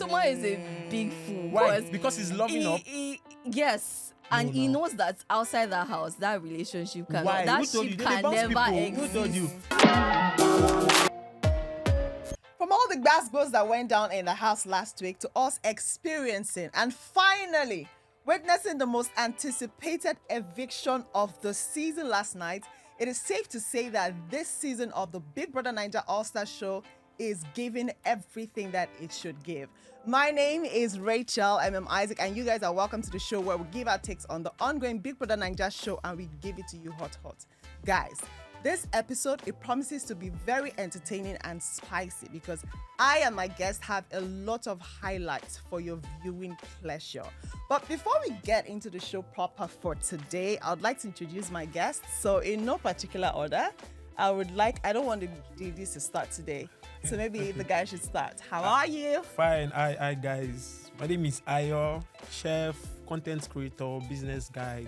Bisoma is a big fool. Why? Because he's loving up. Yes. And he knows that outside that house, that relationship can Why? that Who told ship you? can They never bounce people. exist. Who told you? From all the gossip that went down in the house last week to us experiencing and finally witnessing the most anticipated eviction of the season last night, it is safe to say that this season of the BBNaija All Stars show is giving everything that it should give. My name is Rachel, I'm Isaac, and you guys are welcome to the show where we give our takes on the ongoing BBNaija show and we give it to you hot. Guys, this episode, it promises to be very entertaining and spicy because I and my guests have a lot of highlights for your viewing pleasure. But before we get into the show proper for today, I would like to introduce my guests. So in no particular order, I don't want the ladies to start today. So maybe the guys should start. How are you? Fine. Hi guys. My name is Ayo, chef, content creator, business guy,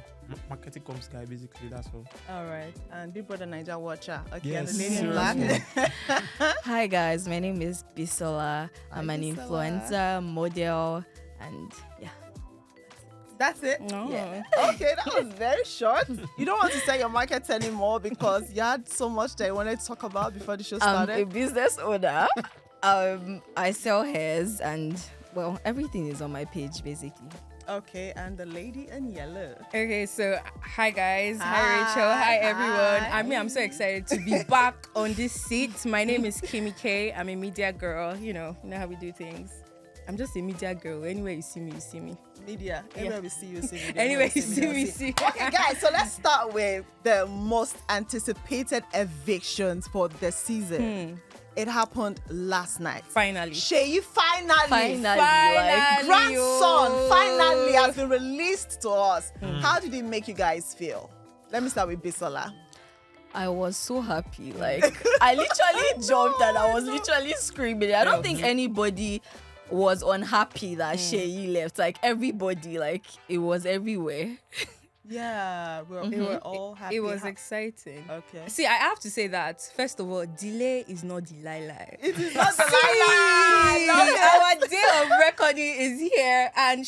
marketing comms guy, basically. That's all. All right. And BBNaija watcher. Okay, Yes, and the lady in black. Hi guys, my name is Bisola. I'm an Bisola. influencer, model, and yeah. That's it? No. Yeah. Okay, that was very short. You don't want to say your market anymore because you had so much that you wanted to talk about before the show I'm a started. business owner. I sell hairs and well, everything is on my page basically. Okay, and the lady in yellow. Okay, so hi guys, Hi. hi Rachel, hi everyone. Hi. I'm so excited to be back on this seat. My name is Kimmy K. I'm a media girl. You know how we do things. I'm just a media girl. Anywhere you see me, you see me. Media. Anywhere we see you, see media. Anywhere you see me, see. Okay, guys, so let's start with the most anticipated evictions for the season. It happened last night. Finally. Seyi finally. Like, Grandson finally has been released to us. How did it make you guys feel? Let me start with Bisola. I was so happy. Like I literally jumped and I was literally screaming. I don't think anybody was unhappy that Seyi left. Like everybody, like it was everywhere. Yeah, we were all happy. It was exciting. Okay. See, I have to say that first of all, delay is not Delilah. It is not the lie. Our day of recording is here, and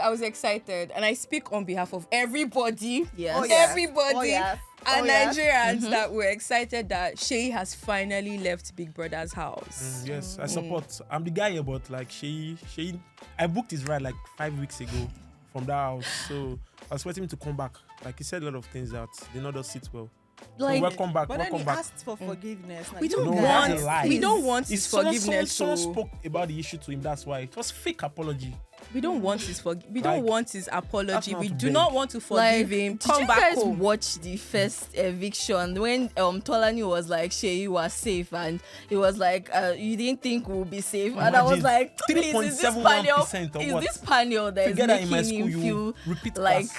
I was excited, and I speak on behalf of everybody. Yes. Oh, yes. Everybody. Oh, yes. And Oh, yes. Nigerians that were excited that Seyi has finally left Big Brother's house. Yes, I support. I'm the guy here, but like Seyi, I booked his ride like 5 weeks ago from that house. So I was expecting him to come back. Like he said a lot of things that did not just sit well. Like So welcome back. But then Welcome he back. asked for forgiveness. Like, We don't No, that's a lie. want. We don't want It's his forgiveness. Someone so spoke about the issue to him. That's why it was fake apology. we don't want his Like, don't want his apology. that's not We to do beg. not want to like, forgive him. did Come you back guys home. watch the first eviction when Tolani was like Seyi was safe and it was like you didn't think we'll be safe and I was Imagine. like please, is this panel 3.71% or what? is this panel that is Forget that in my making school him you feel repeat like class.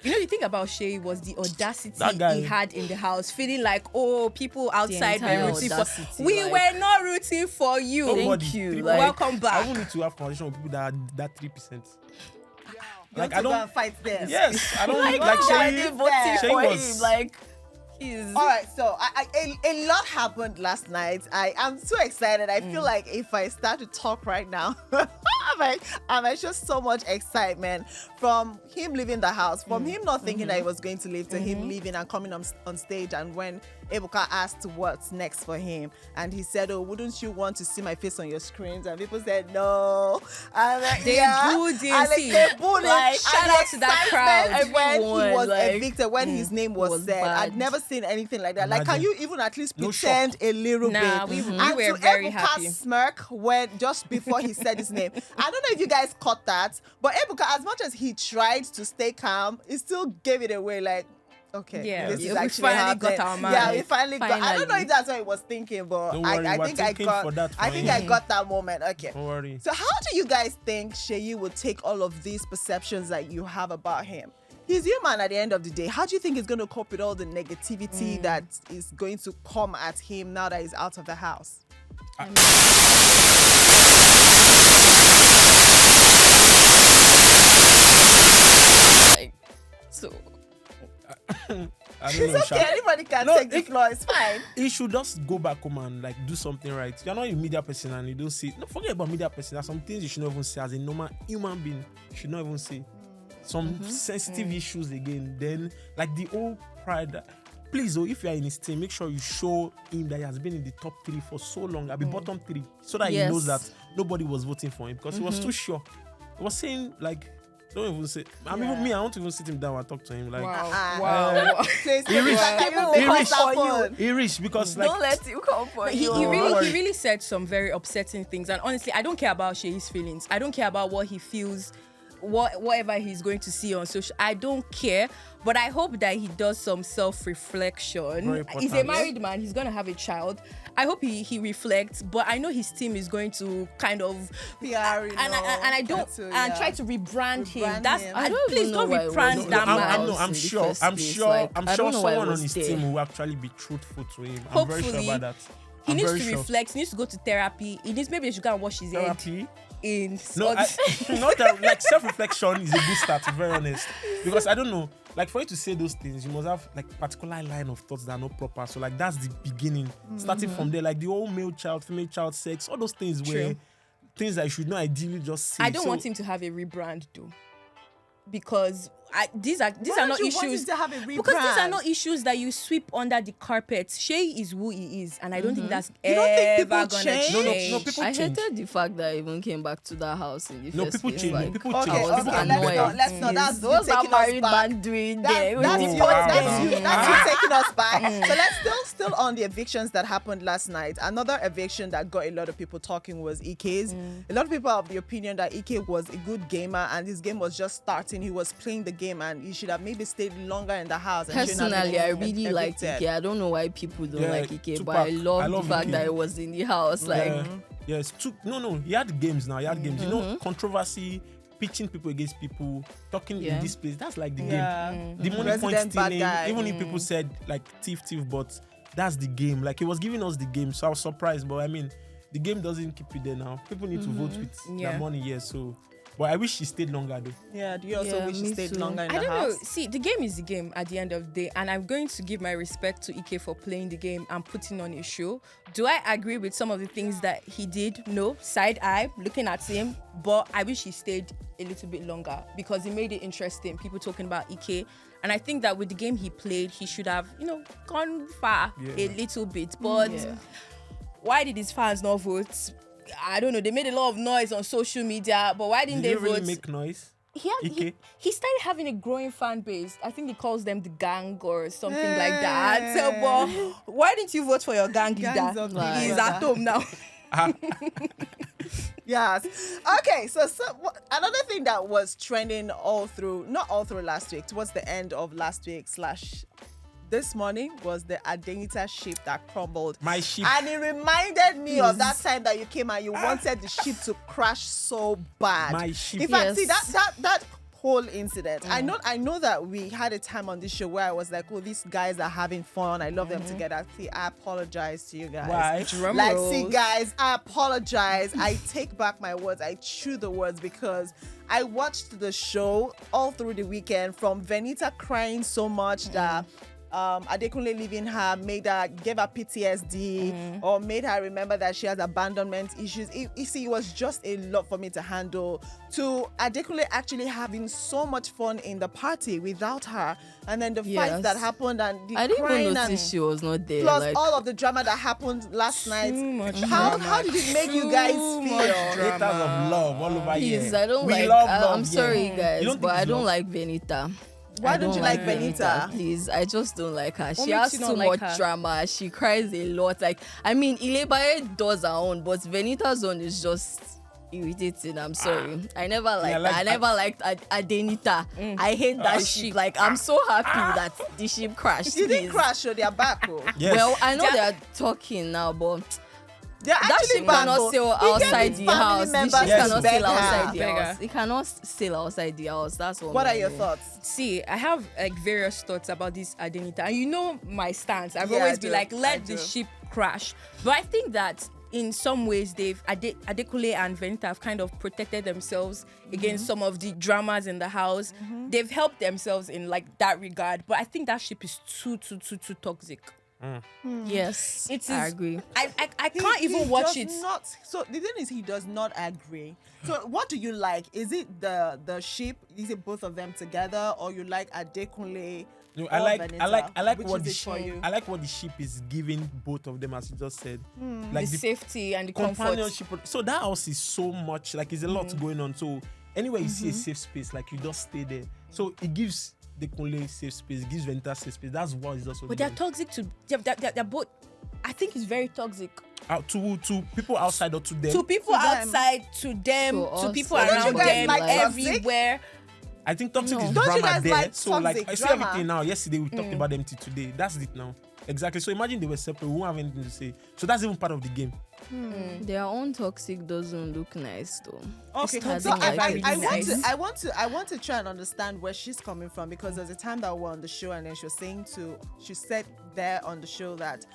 You know, the thing about Seyi was the audacity That guy. he had in the house, feeling like, oh, people outside entire were rooting for. audacity, We like- were not rooting for you. Nobody. Thank you, 3%. like- Welcome I back. won't need to have conversation with people that 3%. you Like have I to go don't. and fight them. Yes, I don't like like why are they Seyi. voting Seyi for was- him like he's All right, so a lot happened last night. I am so excited. I feel like if I start to talk right now, I'm just so much excitement from him leaving the house, from him not thinking that he was going to leave, to him leaving and coming on stage. And when Ebuka asked what's next for him, and he said, "Oh, wouldn't you want to see my face on your screens?" And people said no. And like, They yeah. booed him, And like, see. they booed him. Like, And shout the out to that crowd. excitement when he Everyone, was like, evicted, when his name was was said. bad. I'd never seen anything like that. Like, can Imagine. you even at least No pretend a little Nah, bit? we And were to very Ebuka's happy. smirk when just before he said his name. I don't know if you guys caught that, but Ebuka, as much as he tried to stay calm, he still gave it away. Like, okay, Yeah, this we is actually finally got happening. our man. Yeah, we finally got. I don't know Finally. if that's what he was thinking, but Don't worry, I we're think I thinking got. for that for I think him. I got that moment. Okay. Don't worry. So how do you guys think Seyi would take all of these perceptions that you have about him? He's human at the end of the day. How do you think he's going to cope with all the negativity that is going to come at him now that he's out of the house? like so I don't It's know, okay. Sha. Anybody can No, take the floor. It's fine. He should just go back home and like do something right. You're not a media person and you don't see. No, forget about media person. There's some things you should not even say as a normal human being. You should not even say some sensitive issues again. Then like the old pride. Please, oh, if you are in his team, make sure you show him that he has been in the top 3 for so long. I'll be bottom 3, so that he knows that nobody was voting for him because he was too sure. He was saying like, don't even say. I mean, even me, I want to even sit him down and talk to him. Like, Wow. Please, He reached- he he reached because like Don't let him come for He you. really said some very upsetting things, and honestly, I don't care about Seyi's feelings. I don't care about what he feels, whatever he's going to see on social. I don't care, but I hope that he does some self-reflection. Very important. He's a married man. He's gonna have a child. I hope he reflects, but I know his team is going to kind of PR, and I don't and try to rebrand him. Rebrand That's him. I don't please even know don't why it rebrand was that no, man. no, I'm in the sure first place. Like, I I'm sure don't know why it someone on was his there. team will actually be truthful to him. I'm very sure Hopefully, about that. He I'm needs very to sure. reflect. He needs to go to therapy. He needs maybe they should go and wash his head Therapy? in. No, not that, like self-reflection is a good start, to be very honest. Because I don't know, like for you to say those things, you must have like particular line of thoughts that are not proper. So like that's the beginning. Starting from there, like the whole male child, female child sex, all those things where things that you should not ideally just see. I don't want him to have a rebrand though, because these are not issues. To have a Because these are rebrand? not issues that you sweep under the carpet. Seyi is who he is, and I don't think that's You don't think ever people gonna change? change. No, people I change. hated the fact that I even came back to that house in the No, first people place. change. Like, No, people Okay, change. I was People okay, are let's annoyed. not. Let's not. That's Those you are taking us married back. man doing That's there. you. With the That's podcast. you taking us back. So let's still on the evictions that happened last night. Another eviction that got a lot of people talking was Ike's. A lot of people are of the opinion that Ike was a good gamer and his game was just starting. He was playing the game and he should have maybe stayed longer in the house. And shouldn't have Personally, been I really liked evicted. Ike. I don't know why people don't Yeah, like Ike, Tupac. but I love the fact Ike. that it was in the house. Like, Yes, no, he had games now. He had games. You know, controversy, pitching people against people, talking in this place. That's like the game. The money point Resident bad stealing. guy. Even if people said like thief, but that's the game. Like he was giving us the game, so I was surprised. But I mean, the game doesn't keep you there now. People need to vote with Yeah. their money. Yes, so. But I wish he stayed longer though. Yeah, do you also Yeah, wish you me stayed too. longer in I the don't know. house? See, the game is the game at the end of the day, and I'm going to give my respect to Ike for playing the game and putting on a show. Do I agree with some of the things that he did? No, side eye, looking at him, but I wish he stayed a little bit longer because it made it interesting. People talking about Ike, and I think that with the game he played, he should have, gone far a little bit. But why did his fans not vote? I don't know. They made a lot of noise on social media, but why didn't Did they he really vote? make noise? He started having a growing fan base. I think he calls them the gang or something like that. So, but why didn't you vote for your gang Gangs leader? of He's Naija. at home now. Yes. Okay, so another thing that was trending not all through last week, towards the end of last week / this morning was the AdeNita ship that crumbled. My ship. And it reminded me of that time that you came and you wanted the ship to crash so bad. My ship. In fact, see Yes. that whole incident. I know that we had a time on this show where I was like, oh, these guys are having fun. I love them together. See, I apologize to you guys. Why? Drum Like, rolls. see, guys, I apologize. I take back my words. I chew the words because I watched the show all through the weekend, from Venita crying so much that Adekunle leaving her gave her PTSD or made her remember that she has abandonment issues. It was just a lot for me to handle, to Adekunle actually having so much fun in the party without her, and then the fights that happened and the I didn't crying even and notice she was not there. plus like, all of the drama that happened last night. much How drama. did it make you guys Too feel? much Haters of love all over here. please, I don't We like. love I'm love, sorry, yeah. guys, You don't but think I it's don't love? like Venita. Why I don't you like Venita? Please, I just don't like her. She makes has you too not like much her? drama. She cries a lot. Like, I mean, Ilebaye does her own, but Venita's own is just irritating. I'm sorry. I never liked like that. I never liked AdeNita. I hate that ship. Like, I'm so happy that the ship crashed. You didn't please. crash, so they're back. Oh. Yes. Well, I know they're talking now, but They're that actually ship back. cannot Oh. sail You get outside the the family house. The members ship Yes. cannot beg sail her. outside the Beg her. house. It cannot sail outside the house. That's What are your I know. thoughts? See, I have like various thoughts about this AdeNita, and you know my stance. I've Yeah, always I been do. like, I let the do. ship crash. But I think that in some ways Adekunle and Venita have kind of protected themselves against some of the dramas in the house. They've helped themselves in like that regard, but I think that ship is too toxic. Yes, It is. I agree. I can't even watch it. So the thing is, he does not agree. So what do you like? Is it the ship? Is it both of them together, or you like Adekunle? No, or I like Venita? what Which the is it for you? I like what the ship is giving both of them, as you just said. The Like safety and the comfort. companionship. So that house is so much, like, it's a lot going on. So anywhere you see a safe space, like, you just stay there. So it gives the Kunle safe space, it gives Venita safe space. That's what is also. But they're toxic to. They're both. I think it's very toxic. To people outside or to them. To people To them. outside, to them, To to us. people So don't around you guys them, like toxic? everywhere. I think toxic is Don't you drama guys there. like So like toxic I see drama? everything now. Yesterday we talked about them till today. That's it now. Exactly. So imagine they were separate. We won't have anything to say. So that's even part of the game. Their own toxic doesn't look nice though. Okay, It's so starting like I really I want to try and understand where she's coming from, because there's a time that we're on the show and then she said there on the show that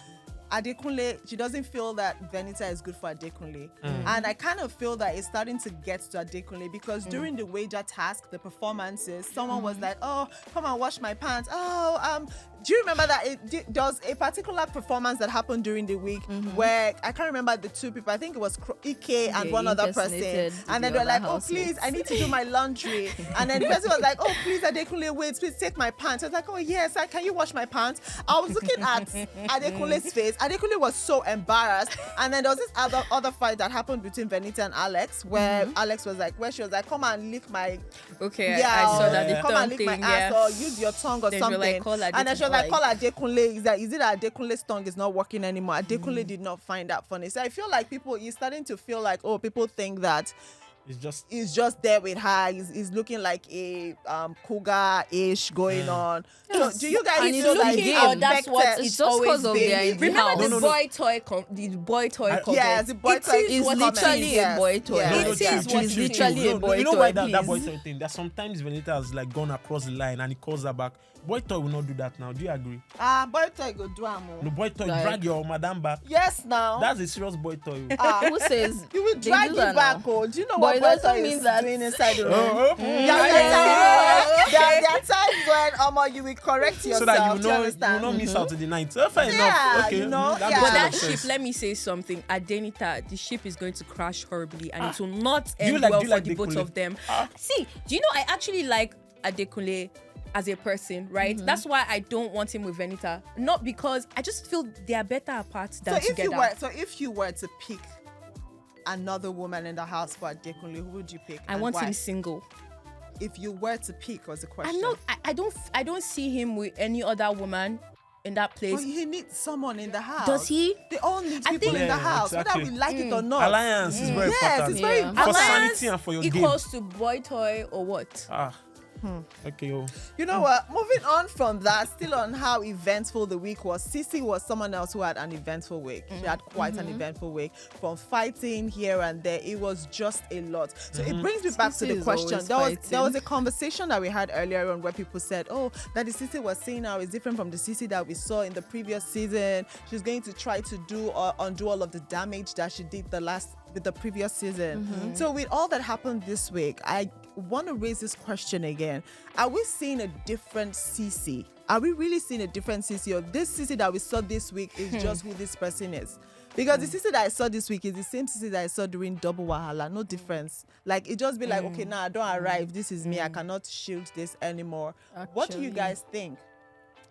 Adekunle, she doesn't feel that Venita is good for Adekunle. And I kind of feel that it's starting to get to Adekunle, because during the wager task, the performances, someone was like, oh, come and wash my pants. Oh, do you remember that there was a particular performance that happened during the week where I can't remember the two people. I think it was Ike and one other person. And then they were like, oh, please, I need to do my laundry. And then the person was like, oh, please, Adekunle, wait, please take my pants. I was like, oh, yes, can you wash my pants? I was looking at Adekunle's face. Adekunle was so embarrassed. And then there was this other fight that happened between Venita and Alex, where Alex was like, she was like, come and lick my Okay, I saw that the come tongue and lick thing. my ass, Yeah. or use your tongue or Then she was something. like, call And then she was like, Adekunle. call Adekunle. Is it that Adekunle's tongue is not working anymore? Adekunle did not find that funny. So I feel like you're starting to feel like, oh, people think that It's just there with her. He's looking like a cougar-ish going on. So do you guys And feel it's like looking, affected? that's what It's just because of their in the Remember house. the No. boy toy comment? Yeah, the boy toy is comment. literally a boy toy. Yes. It is what chill. literally a boy You know toy, why that boy please. toy thing? That sometimes Venita has like gone across the line and he calls her back. Boy toy will not do that now. Do you agree? Boy toy go do am. No, boy toy Like- drag your madam back. Yes, now. That's a serious boy toy. Who says You will they drag do you that back, now? oh. Do you know But what it boy doesn't toy mean is that- doing inside the room? Oh, There are times when you will correct yourself. so that do you you know you will understand? not miss out to the night. Fair Yeah, enough. Okay, you know, that yeah. makes But a lot that of ship, sense. let me say something. AdeNita, the ship is going to crash horribly, and it will not Do you end like- well do you for like the both Adekunle? of them. See, do you know I actually like Adekunle as a person, right? That's why I don't want him with Venita. Not because I just feel they are better apart than together. If you were to pick another woman in the house for Adekunle, who would you pick? I and want why? him single. If you were to pick, was the question. I'm not. I don't see him with any other woman in that place. But he needs someone in the house. Does he? They all need I people think- in the Yeah, house, exactly. whether we like it or not. Alliance is very Yes, important. it's very Yeah. For important. sanity and for your game. equals to boy toy or what? Okay, oh. You know what? Moving on from that, still on how eventful the week was. Cee C was someone else who had an eventful week. She had quite an eventful week. From fighting here and there, it was just a lot. So it brings me back to Cee the is question. always There was fighting. a conversation that we had earlier on where people said, oh, that the Cee C was seeing now is different from the Cee C that we saw in the previous season. She's going to try to do or undo all of the damage that she did with the previous season. So with all that happened this week, I want to raise this question again. Are we seeing a different Cee C? Are we really seeing a different Cee C? Or this Cee C that we saw this week is just who this person is? Because the Cee C that I saw this week is the same Cee C that I saw during Double Wahala. No difference. Like, it just be like, okay, now I don't arrive. This is me. I cannot shield this anymore. What do you Actually. guys think?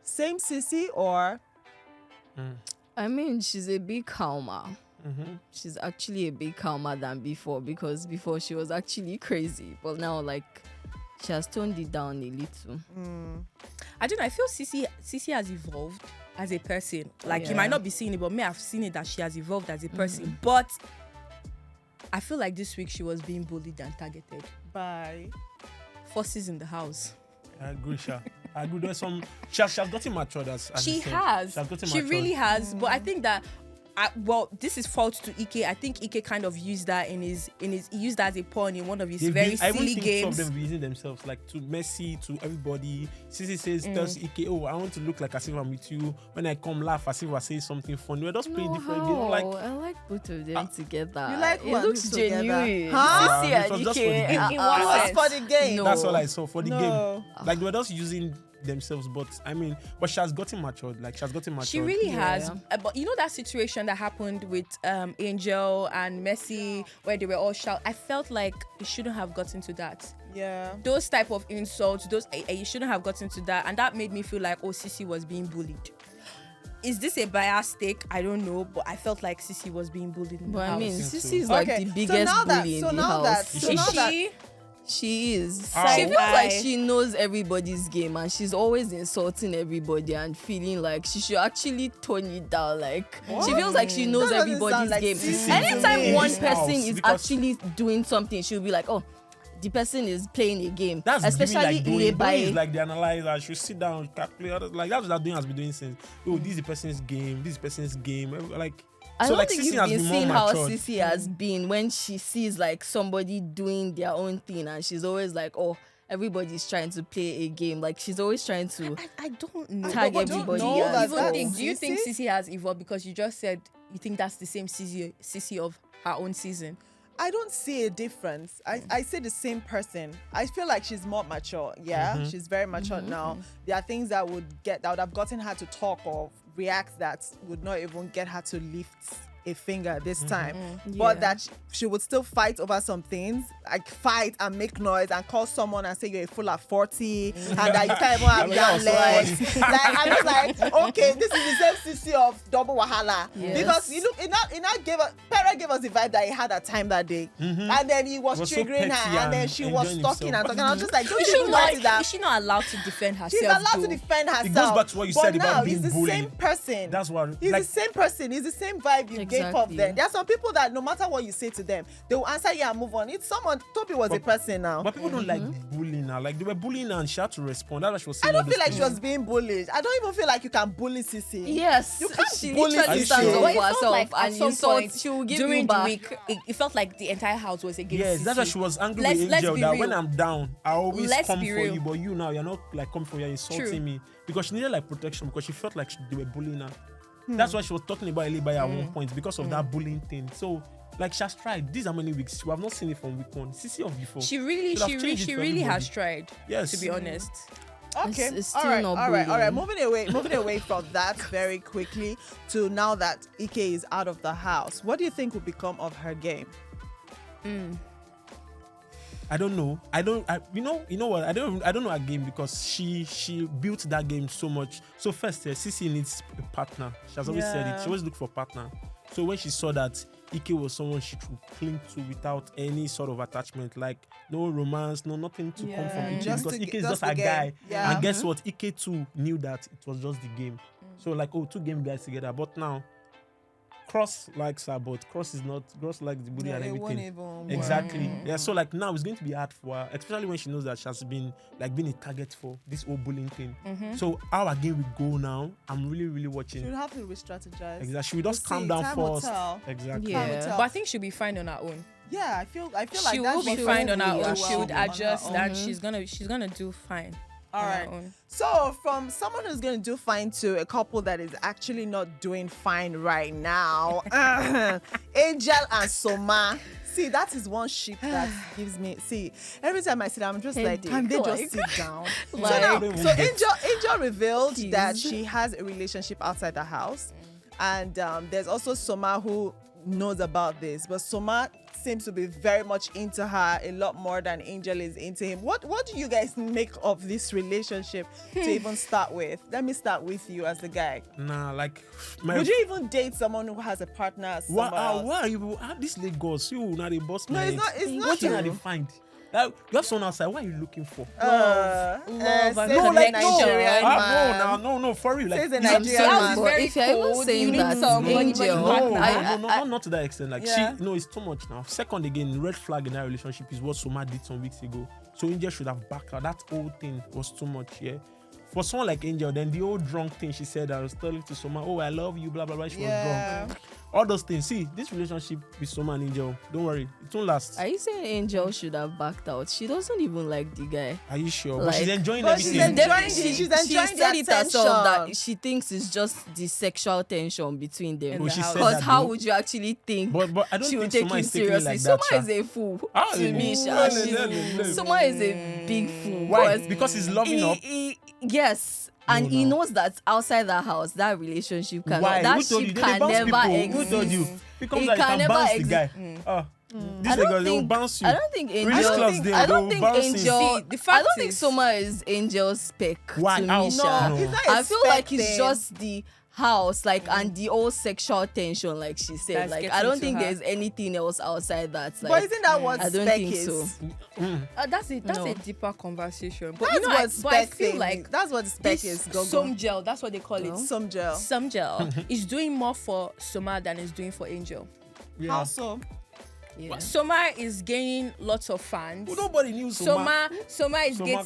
Same Cee C or... I mean, she's a bit calmer. She's actually a bit calmer than before, because before she was actually crazy, but now like she has toned it down a little. I don't know. I feel Cee C has evolved as a person. Like, you Yeah. might not be seeing it, but me, I've seen it that she has evolved as a person. But I feel like this week she was being bullied and targeted. Bye. Forces in the house. I agree, Sha. I agree. There's some. She has gotten matured as She you said. has. She has gotten She matured. really has. But I think that well, this is fault to Ike. I think Ike kind of used that in his he used that as a pawn in one of his very I silly even think games. two of them using themselves, like to Messi, to everybody. Cee says, tells Ike, oh, I want to look like as if I'm with you. When I come, laugh as if I say something funny. We're just playing different games. Like, I like both of them together. You like it one looks together? genuine. Huh? Cee it was and just for the Ike. game. It It was was for the game. No. that's all I saw for the No. game. Like, they were just using themselves, but I mean, but she has gotten matured. Like, she has gotten matured. She really Yeah. has. But you know that situation that happened with Angel and Messi, where they were all shout. I felt like you shouldn't have gotten to that. Yeah. Those type of insults, you shouldn't have gotten to that, and that made me feel like, oh, Cee C was being bullied. Is this a biased take? I don't know, but I feel like Cee C was being bullied in the But I house. mean, think Cee so. C is like Okay, the so biggest now that- bully so in the now house. that- so is now that- she? She is. How? She feels like Why? she knows everybody's game and she's always insulting everybody and feeling like she should actually tone it down. Like she feels like she knows That doesn't everybody's sound like game. Cee C to Anytime me. one This person house, is because- actually doing something, she'll be like, oh, the person is playing a game. That's especially like Doyin. Doyin is Ilebaye. like the analyzer. She sit down, calculate. Like that's what Doyin has been doing since. Oh, this is the person's game. This is the person's game. Like, I so don't like think Cee C you've has been been seeing more how matured. Cee C has been when she sees like somebody doing their own thing and she's always like, oh, everybody's trying to play a game. Like she's always trying to I don't know. tag but don't everybody. know as that well. that's- Do you think Cee C? Cee C has evolved because you just said you think that's the same Cee C of her own season? I don't see a difference. I say the same person. I feel like she's more mature. Yeah, she's very mature now. There are things that would have gotten her to talk or react that would not even get her to lift a finger this time. But Yeah. that she would still fight over some things, like fight and make noise and call someone and say you're a fool at 40 and that you can't even have that young was so legs. Like I was like, okay, this is the same CC of double wahala. Yes. Because you look, it not gave us, Pera gave us the vibe that he had that time that day. And then he was Was so triggering her petty and then and she was enjoying talking himself. and talking. I was just like, don't Is you she even not, notice that? is she not allowed to defend herself? She's allowed though? to defend herself. It goes back to what you but said about now, being he's the bullied. same person. That's what- He's like- the same person. He's the same vibe you gave off Exactly. then. There are some people that no matter what you say to them, they will answer you and move on. It's someone. Toby was a person now. But people don't like bullying her. Like they were bullying her and she had to respond. That's why she was saying. I don't all feel those like she things. was being bullied. I don't even feel like you can bully Cece. Yes, You can't she bully literally Cee stands C. up But it for felt herself like at and some insults. point She will give during you the back. week, it felt like the entire house was against Yes, Cee that's why C. she was angry Let's- with let's Angel be that real. when I'm down, I always Let's come be for real. you, but you now you're not like coming for you, you're insulting True. me because she needed like protection because she felt like they were bullying her. That's why she was talking about Ilebaye at one point because of that bullying thing. So like she has tried. These are many weeks. We have not seen it from week one. CC of before. She really, Should have changed it for really has everybody. tried. Yes. To be honest. Okay. It's all still right. not All right. bullying. Moving away from that very quickly to now that Ike is out of the house. What do you think will become of her game? I don't know. You know what? I don't know her game because she built that game so much. So first, CC needs a partner. She has always said it. She always look for a partner. So when she saw that Ike was someone she could cling to without any sort of attachment, like no romance, no nothing to come from Ike, Just because to Ike get- is just just the a game. guy. Yeah. And guess what? Ike too knew that it was just the game. So like, oh, two game guys together. But now, Cross likes her, but Cross likes the booty and everything. Exactly. Yeah. So like now it's going to be hard for her, especially when she knows that she has been a target for this whole bullying thing. So how our game will go now, I'm really, really watching. She would have to re-strategize. Exactly. She will just We'll calm see. down Time will first. tell. Exactly. Time will Yeah. tell. But I think she'll be fine on her own. Yeah, I feel like She that's will be what fine on her will own. do She would well on her adjust own. and she's gonna do fine. All on her right. own. So from someone who's going to do fine to a couple that is actually not doing fine right now, Angel and Soma. See, that is one ship that gives me. See, every time I see that, I'm just like, Headache, can they just like- sit down? Like- so now, I don't even so get- Angel revealed Jeez. that she has a relationship outside the house, and there's also Soma who knows about this, but Soma seems to be very much into her a lot more than Angel is into him. What do you guys make of this relationship to even start with? Let me start with you as the guy. Nah, like Would you even date someone who has a partner somewhere else? why are you this Lagos? You not a boss No, man. it's not. It's not What thing are they true. find? Like, you have someone outside. What are you looking for? Love and says the connection. Nigerian man. No, for real. Like, Says the you have- Nigerian So man. is But very if you're even cold, saying you need that somebody Angel, partner. not to that extent. Like Yeah. she, no, it's too much now. Second again, red flag in that relationship is what Soma did some weeks ago. So Angel should have backed her. That whole thing was too much. Yeah. For someone like Angel, then the old drunk thing she said, I was telling to Soma, oh, I love you, blah blah blah. She was drunk. All those things. See, this relationship with Soma and Angel, don't worry, it won't last. Are you saying Angel should have backed out? She doesn't even like the guy. Are you sure? Like- But she's enjoying But she's everything. enjoying She the said it herself attention. that she thinks it's just the sexual tension between them. Oh, she said Because that, how though. would you actually think But I don't she would think take Soma him is taking it seriously? like Soma that. is a fool Ah, to me. no, Sha. no, She's- no, no, no. Soma is a big fool. Why? Because he's loving up. Yes. And he no. knows that outside the house, that relationship cannot, Why? that Who told you? ship They can bounce never people. exist. Who told you? Because It like, you can can never bounce the exist. guy. This I don't nigga, they will think- bounce you. I don't think Angel. Release clause there, I they don't will think bounce you. Angel. See, the I fact don't think is- Soma is Angel's spec. Why? To How? me, Sha. No. It's not a I feel like spec it's thing. just the house, like, and the old sexual tension, like she said. That's Like, getting I don't to think her. there's anything else outside that. Like, But isn't that what I don't spec think is? so. That's it. That's No. a deeper conversation. But That's you know, what but I spec feel thing like is. That's what spec this is. Go. SomGel, that's what they call it. Some gel. SomGel is doing more for Soma than it's doing for Angel. Yeah. How so? Yeah. Soma is gaining lots of fans. Well, nobody knew Soma. Soma is Soma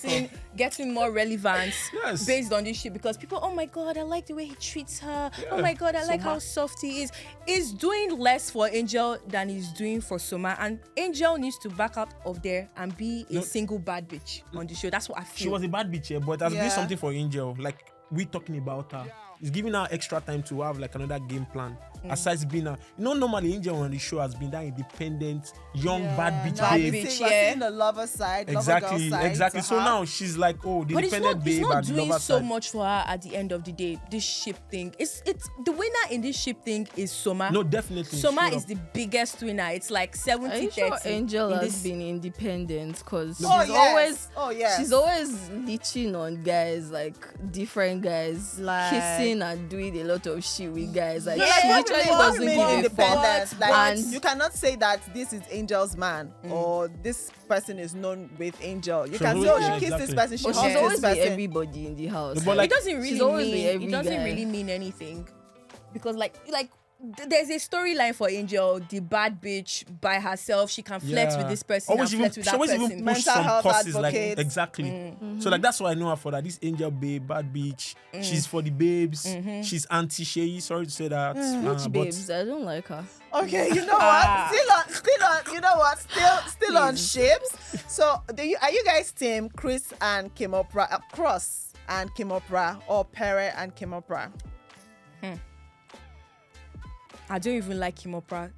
getting more relevance Yes. based on this shit because people, oh my god, I like the way he treats her. Oh my god, I like Soma. how soft he is. He's doing less for Angel than he's doing for Soma, and Angel needs to back out of there and be a No. single bad bitch on the show. That's what I feel. She was a bad bitch, yeah, but has Yeah. been something for Angel. Like, we talking about her. It's giving her extra time to have like another game plan. Aside being a, normally Angel on the show has been that independent, young bad bitch Now babe. we're bitch, seeing yeah. the lover side, lover Exactly, girl side exactly. to So her. now she's like, oh, the But it's independent not, babe it's not and the doing lover so side. much for her at the end of the day. This ship thing, it's the winner in this ship thing is Soma. No, definitely. Soma straight is up. the biggest winner. It's like 70 Are you sure 30 Angel in has this- been independent? Because Oh, she's yes. always, Oh, yes. she's always leeching on guys, like different guys, Like- kissing and doing a lot of shit with guys. Like No, she like, literally what doesn't do you give mean a independent? fuck. Like, And you cannot say that this is Angel's man or this person is known with Angel. You She's can say, always- oh, yeah, she kissed this exactly. person, she but hugged she's this always with person. everybody in the house. But, like, it doesn't she's really always with mean every it doesn't guy. really mean anything because like there's a storyline for Angel, the bad bitch by herself. She can flex Yeah. with this person Always and even, flex with she that always person. even push Mental some health courses like advocate. exactly. So like that's why I know her for that. This Angel babe, bad bitch. She's for the babes. She's anti Seyi. Sorry to say that. Which but babes? I don't like her. Okay, you know what? Still on. You know what? Still on ships. So, are you guys team Chris and Kim Opera, Cross and Kim Opera, or Pere and Kim Opera? I don't even like Kim Opera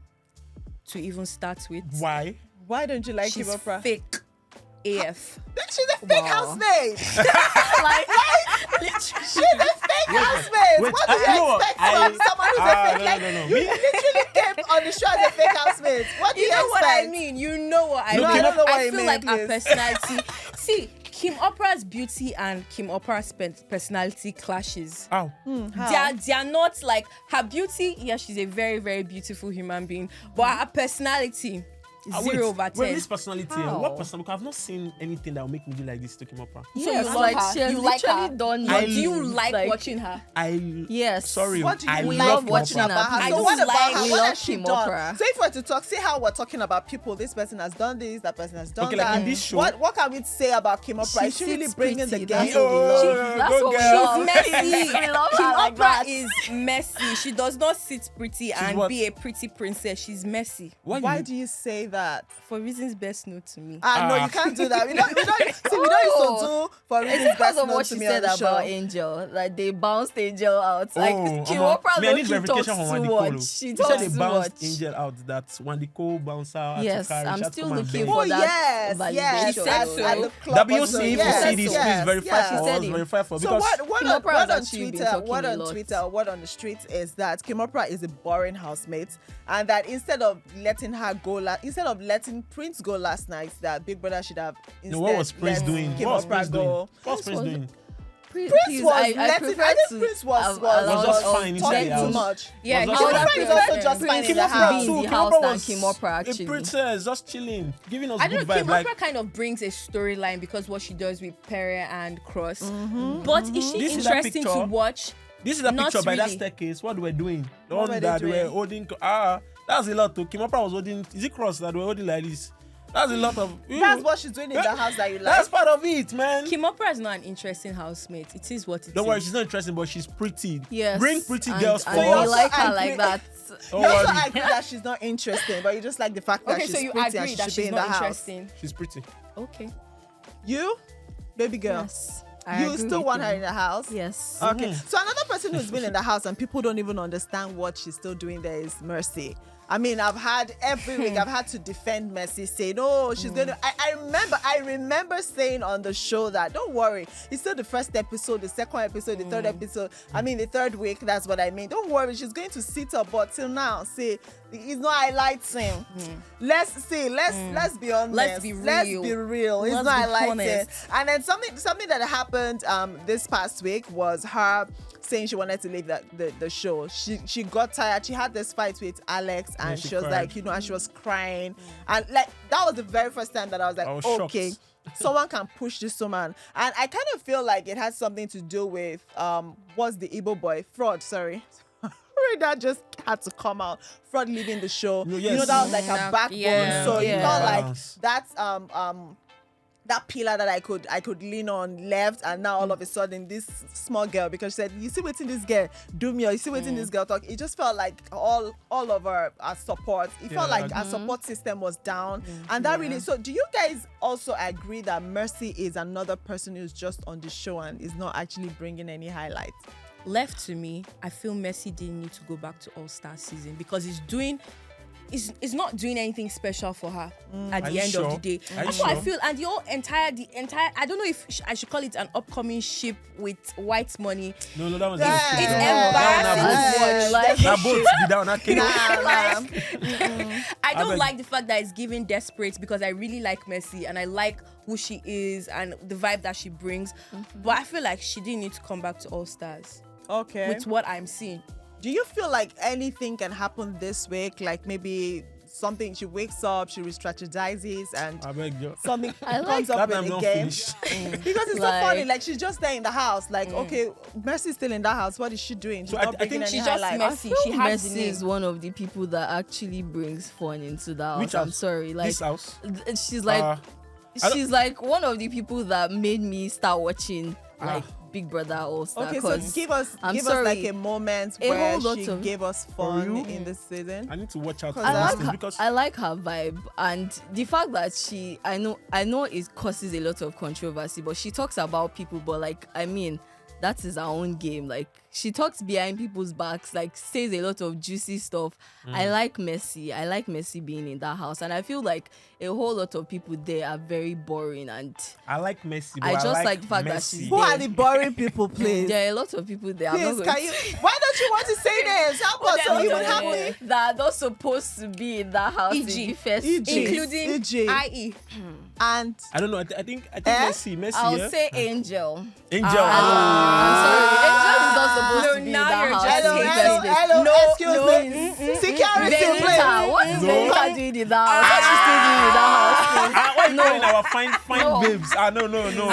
to even start with. why? Why don't you like She's Kim Opera? fake AF. She's a fake Wow. housemate. Like, She's a fake housemate. wait, What do you know you what? expect from someone who's a fake? no, Like, no, no. you Me? literally came on the show as a fake housemate. What do you, You know what I expect? mean? You know what I No, mean? I don't know what I you feel mean, like her please. personality. See, Kim Opera's beauty and Kim Opera's personality clashes. Ow. They are not like her beauty. Yeah, she's a very, very beautiful human being, but her personality Ah, 0 over 10. Wait, this personality. How? What person? Because I've not seen anything that will make me do like this to Kim Opera. So yes, you love like her. she has You like literally her. done. I- Do you like, like- watching her? Yes. Sorry, What do you I like love Kim watching Opera. about her? I So just what about like- her? we What love has she Kim done? Opera. So if we're to talk, say how we're talking about people, this person has done this, that person has done Okay, like that. in this show- what can we say about Kim Opera? Is she really sits bringing the pretty, game? that's what we love. That's go what we girl. love. She's messy. We love Kim her like Opera that. is messy. She does not sit pretty and what? be a pretty princess. She's messy Why do you say that? for reasons best known to me. No, you can't do that. We don't used to do for It's reasons because best of known what to she me on said the show. about Angel. Like they bounced Angel out. Like Kim Omo. Opera Me, I need low-key talks verification from too Wandikolo. much. She She talks said they too bounced much. Angel out. That when the co-bouncer had Yes, to carry, I'm she had to still come and looking beg. for Oh that yes, yes. validation. At, She said at so. the club WC, also. if Yes, you see this, yes, please verify yes. for She us. said it. Verify for us. So Because what Kim Opera has on actually been Twitter, talking what a on lot. Twitter, what on the streets is that Kim Opera is a boring housemate, and that instead of letting her go, instead of letting Prince go last night, that Big Brother should have instead no, what was Prince let doing? Kim What was Opera Prince doing? go. What was Prince was- doing? Prince Please, was I letting. prefer I think to Prince was was just fine inside talking the too house. much. Yeah, Was he just was Opera is also just fine in Kim the Opera house. being too. the Kim house Opera than was Kim Opera, actually. A princess, just chilling, giving us I good don't know. vibe. Kim Like, Opera kind of brings a storyline because what she does with Pere and Cross. But is she This is that interesting to picture. watch? this is a Not picture by that really. staircase. What they were doing? The What one were they that they were doing? holding. That's a lot. Too. Kim Opera was holding. Is it Cross that they were holding like this? That's a lot of. That's what she's doing in the house that you like. That's part of it, man. Kim Opera is not an interesting housemate. It is what it is. Don't worry, she's not interesting, but she's pretty. Yes. Bring pretty and- girls and for we us. like her And like Prin- that. Don't You also worry. agree that she's not interesting, but you just like the fact that Okay, she's so you pretty and agree she that should be she's in the not house. interesting. She's pretty. Okay. You, baby girl, Yes. I you agree still with want you. her in the house? Yes. Okay. So another person who's been in the house and people don't even understand what she's still doing there is Mercy. I mean, I've had every week I've had to defend Mercy, saying, "Oh, she's going to." I remember saying on the show that don't worry, it's still the first episode, the second episode, the third episode. I mean, the third week. That's what I mean. Don't worry, she's going to sit up. But till now, see, it's not highlighting. Let's see. Let's be honest. Let's be real. Let's be real. It's Let's not be highlighting. honest. And then something that happened this past week was her saying she wanted to leave the show. She got tired. She had this fight with Alex and she she was cried. like, and she was crying. And like that was the very first time that I was like, I was okay, shocked. someone can push this woman. And I kind of feel like it has something to do with what's the Igbo boy? Fraud, sorry. That just had to come out. Fraud leaving the show. No, You know, yes. that was like a backbone. Yeah, So yeah. you felt like Balance. that's that pillar that I could lean on left, and now all of a sudden this small girl, because she said, you see waiting this girl do me, or you see waiting this girl talk. It just felt like all of our support. It felt Yeah, like our support system was down, and that really. So do you guys also agree that Mercy is another person who's just on the show and is not actually bringing any highlights? Left to me, I feel Messi didn't need to go back to All Star season because it's not doing anything special for her at Are the you end sure? of the day. Are you That's what I sure? feel. And the entire, I don't know if I should call it an upcoming ship with white money. No, that was Yeah. It's Yeah. embarrassing to watch. That boat be down. I can't. I don't beg. like the fact that it's giving desperate because I really like Messi and I like who she is and the vibe that she brings. But I feel like she didn't need to come back to All Stars Okay. with what I'm seeing. Do you feel like anything can happen this week? Like maybe something, she wakes up, she re-strategizes, and I beg you. something I like comes up That in I'm the not game? finished. Because it's so Like- funny. Like she's just there in the house. Like okay, Mercy's still in that house. What is she doing? She's So I not think bringing any she's just highlights. Messi. She has the Messi name. is one of the people that actually brings fun into the house. Which I'm house? sorry, like This house. she's like I don't- she's like one of the people that made me start watching like Big Brother All Star. Okay, so give us like a moment A where whole lot she of- gave us For fun you? in this season. I need to watch out for I I those like things her, because I like her vibe, and the fact that I know it causes a lot of controversy, but she talks about people, but like I mean that is her own game. Like she talks behind people's backs, like says a lot of juicy stuff. I like Messi being in that house, and I feel like a whole lot of people there are very boring, and I like Messi. But I just like like the fact that Messi. she's Who are the boring people, please? there are a lot of people there. I'm not Please, going can you? Why don't you want to say names? Help us. There So are a we lot would of happy. people that are not supposed to be in that house in E.g. the first E.g. place. Including EJ. IE. And I don't know. I think Eh? Messi. I'll yeah? say Angel. Angel. I'm sorry, Angel is not supposed to be in now that you're house. just in the hating. first place. hello, No, excuse no. me. Security, Benita, please. what is No. Benita doing in that house? What's she still doing in that house? Why you calling our fine No. babes? No.